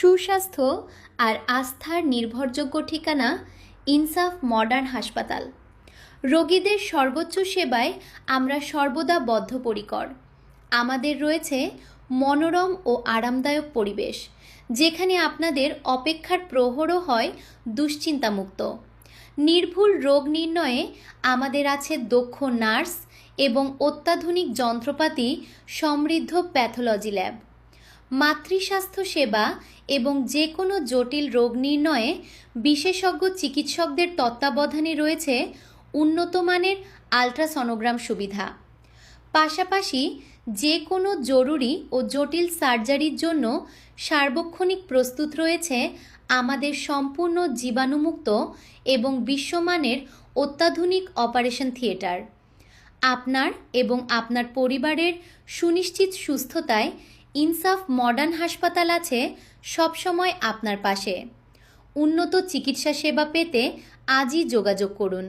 সুস্বাস্থ্য আর আস্থার নির্ভরযোগ্য ঠিকানা ইনসাফ মডার্ন হাসপাতাল। রোগীদের সর্বোচ্চ সেবায় আমরা সর্বদা বদ্ধপরিকর। আমাদের রয়েছে মনোরম ও আরামদায়ক পরিবেশ, যেখানে আপনাদের অপেক্ষার প্রহরও হয় দুশ্চিন্তামুক্ত। নির্ভুল রোগ নির্ণয়ে আমাদের আছে দক্ষ নার্স এবং অত্যাধুনিক যন্ত্রপাতি সমৃদ্ধ প্যাথোলজি ল্যাব। মাতৃস্বাস্থ্য সেবা এবং যে কোনো জটিল রোগ নির্ণয়ে বিশেষজ্ঞ চিকিৎসকদের তত্ত্বাবধানে রয়েছে উন্নত মানের আল্ট্রাসনোগ্রাম সুবিধা। পাশাপাশি যে কোনো জরুরি ও জটিল সার্জারির জন্য সার্বক্ষণিক প্রস্তুত রয়েছে আমাদের সম্পূর্ণ জীবাণুমুক্ত এবং বিশ্বমানের অত্যাধুনিক অপারেশন থিয়েটার। আপনার এবং আপনার পরিবারের সুনিশ্চিত সুস্থতায় ইনসাফ মডার্ন হাসপাতাল আছে সবসময় আপনার পাশে। উন্নত চিকিৎসা সেবা পেতে আজই যোগাযোগ করুন।